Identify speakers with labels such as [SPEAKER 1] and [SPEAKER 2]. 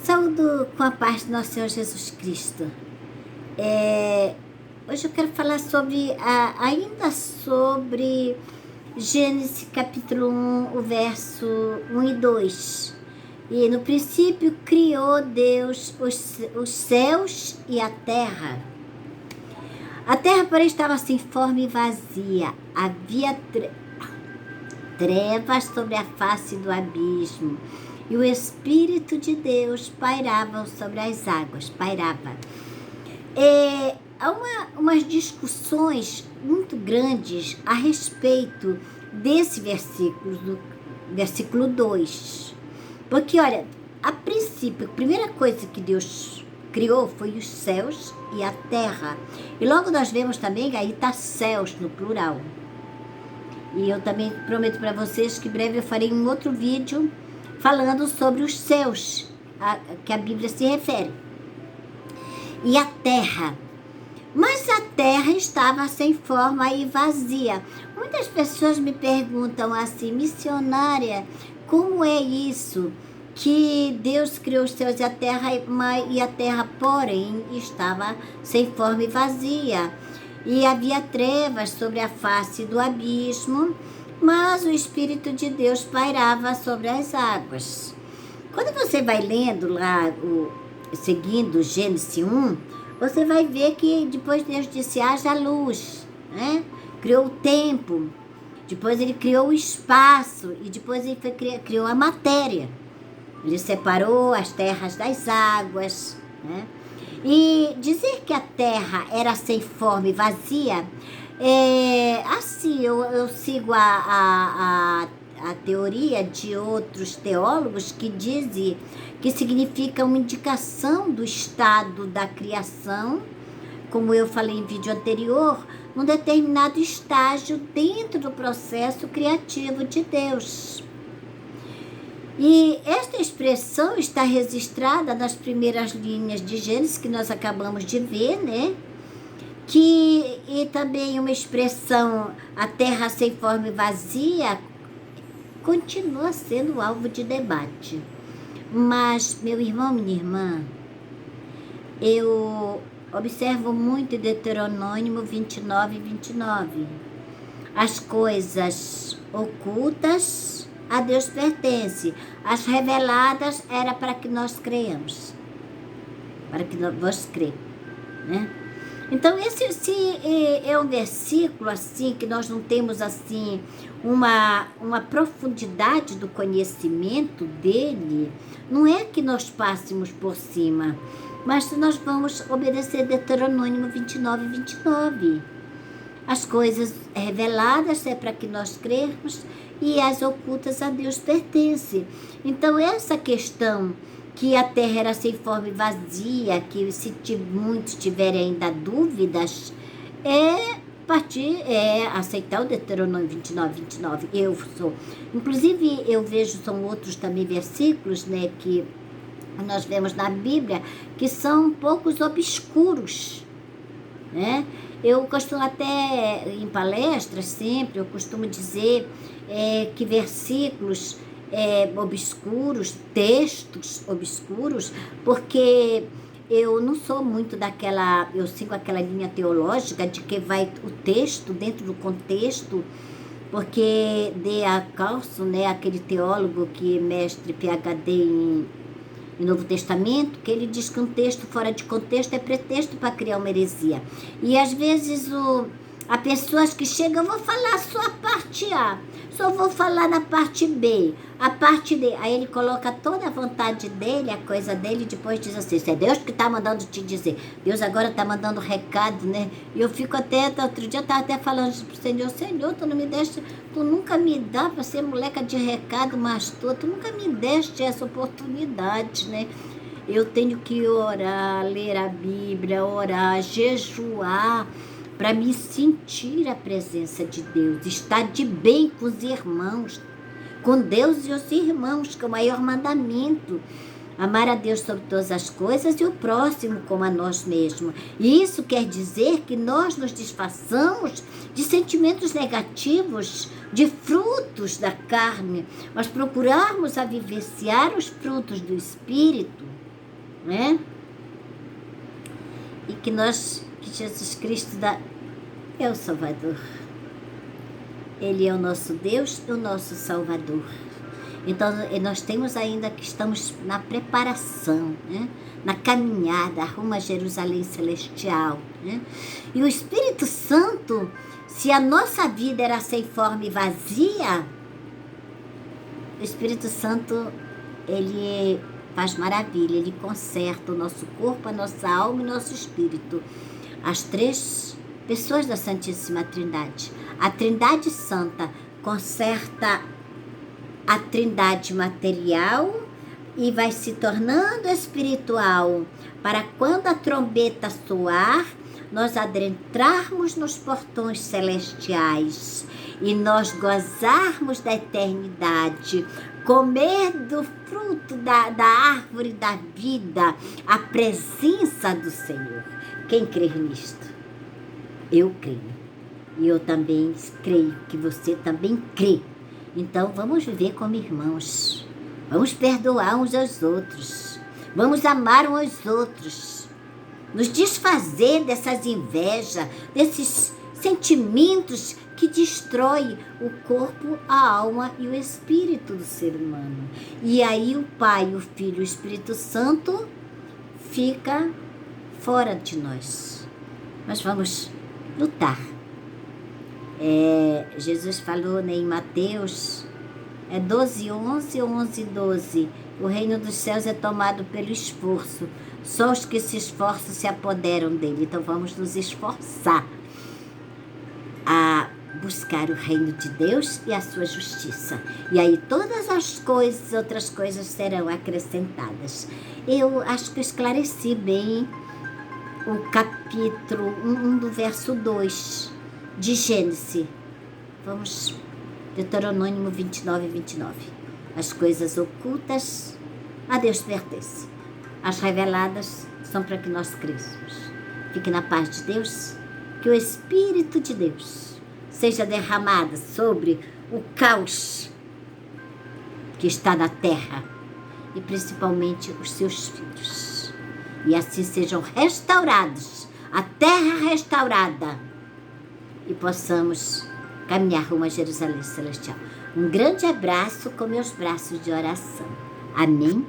[SPEAKER 1] Saúdo com a paz do nosso Senhor Jesus Cristo. Hoje eu quero falar ainda sobre Gênesis capítulo 1, o verso 1 e 2. E no princípio criou Deus os céus e a terra. A terra, porém, estava sem forma e vazia. Havia trevas sobre a face do abismo. E o Espírito de Deus pairava sobre as águas. Há umas discussões muito grandes a respeito desse versículo, do versículo 2. Porque, olha, a princípio, a primeira coisa que Deus criou foi os céus e a terra. E logo nós vemos também que aí está céus no plural. E eu também prometo para vocês que em breve eu farei um outro vídeo falando sobre os céus, que a Bíblia se refere. E a terra. Mas a terra estava sem forma e vazia. Muitas pessoas me perguntam assim, missionária, como é isso? Que Deus criou os céus e a terra, porém, estava sem forma e vazia. E havia trevas sobre a face do abismo, mas o Espírito de Deus pairava sobre as águas. Quando você vai lendo lá, seguindo Gênesis 1, você vai ver que depois Deus disse, haja luz, né? Criou o tempo, depois ele criou o espaço e depois ele criou a matéria. Ele separou as terras das águas, né? E dizer que a terra era sem forma e vazia, assim, eu sigo a teoria de outros teólogos que dizem que significa uma indicação do estado da criação, como eu falei em vídeo anterior, num determinado estágio dentro do processo criativo de Deus. E esta expressão está registrada nas primeiras linhas de Gênesis, que nós acabamos de ver, né? E também uma expressão, a terra sem forma e vazia, continua sendo alvo de debate. Mas, meu irmão, minha irmã, eu observo muito em Deuteronômio 29 e 29. As coisas ocultas a Deus pertence. As reveladas era para que nós creiamos. Para que nós crê, né? Então, esse é um versículo, assim, que nós não temos, assim, uma profundidade do conhecimento dele. Não é que nós passemos por cima, mas nós vamos obedecer Deuteronômio 29 e 29. As coisas reveladas é para que nós cremos e as ocultas a Deus pertencem. Então, essa questão que a terra era sem forma e vazia, que se muitos tiverem ainda dúvidas, aceitar o Deuteronômio 29, 29. Inclusive, eu vejo, são outros também versículos, né, que nós vemos na Bíblia, que são um pouco obscuros, né? Eu costumo até, em palestras sempre, eu costumo dizer que versículos obscuros, textos obscuros, porque eu não sou muito eu sigo aquela linha teológica de que vai o texto dentro do contexto, porque D.A. Carson, né, aquele teólogo que é mestre PhD em Novo Testamento, que ele diz que um texto fora de contexto é pretexto para criar uma heresia. E às vezes há pessoas que chegam, eu vou falar só a parte A, só vou falar na parte B, a parte D. Aí ele coloca toda a vontade dele, a coisa dele, e depois diz assim, isso é Deus que está mandando te dizer. Deus agora está mandando recado, né? E eu fico outro dia eu estava até falando pro Senhor, tu não me deste, tu nunca me dá para ser moleca de recado, mas tu nunca me deste essa oportunidade, né? Eu tenho que orar, ler a Bíblia, orar, jejuar, para me sentir a presença de Deus, estar de bem com os irmãos, com Deus e os irmãos, que é o maior mandamento. Amar a Deus sobre todas as coisas e o próximo como a nós mesmos. E isso quer dizer que nós nos desfaçamos de sentimentos negativos, de frutos da carne, mas procurarmos a vivenciar os frutos do Espírito. né? E que Jesus Cristo é o Salvador. Ele é o nosso Deus e o nosso Salvador. Então, nós temos ainda que estamos na preparação, né? Na caminhada rumo a Jerusalém Celestial, né? E o Espírito Santo, se a nossa vida era sem forma e vazia, o Espírito Santo, ele faz maravilha, ele conserta o nosso corpo, a nossa alma e o nosso espírito. As três pessoas da Santíssima Trindade. A Trindade Santa conserta a Trindade material e vai se tornando espiritual, para quando a trombeta soar, nós adentrarmos nos portões celestiais e nós gozarmos da eternidade, comer do fruto da árvore da vida, a presença do Senhor. Quem crê nisto? Eu creio. E eu também creio que você também crê. Então vamos viver como irmãos. Vamos perdoar uns aos outros. Vamos amar uns aos outros. Nos desfazer dessas invejas, desses sentimentos que destrói o corpo, a alma e o espírito do ser humano. E aí o Pai, o Filho e o Espírito Santo fica fora de nós. Nós vamos lutar. Jesus falou, né, em Mateus 12:11 ou 11:12, o reino dos céus é tomado pelo esforço, só os que se esforçam se apoderam dele. Então vamos nos esforçar a buscar o reino de Deus e a sua justiça. E aí todas as coisas, outras coisas serão acrescentadas. Eu acho que eu esclareci bem o capítulo 1 do verso 2 de Gênesis. Vamos, Deuteronômio 29:29. As coisas ocultas a Deus pertencem. As reveladas são para que nós cresçamos. Fique na paz de Deus. Que o Espírito de Deus seja derramado sobre o caos que está na terra e principalmente os seus filhos. E assim sejam restaurados, a terra restaurada, e possamos caminhar rumo a Jerusalém Celestial. Um grande abraço com meus braços de oração. Amém?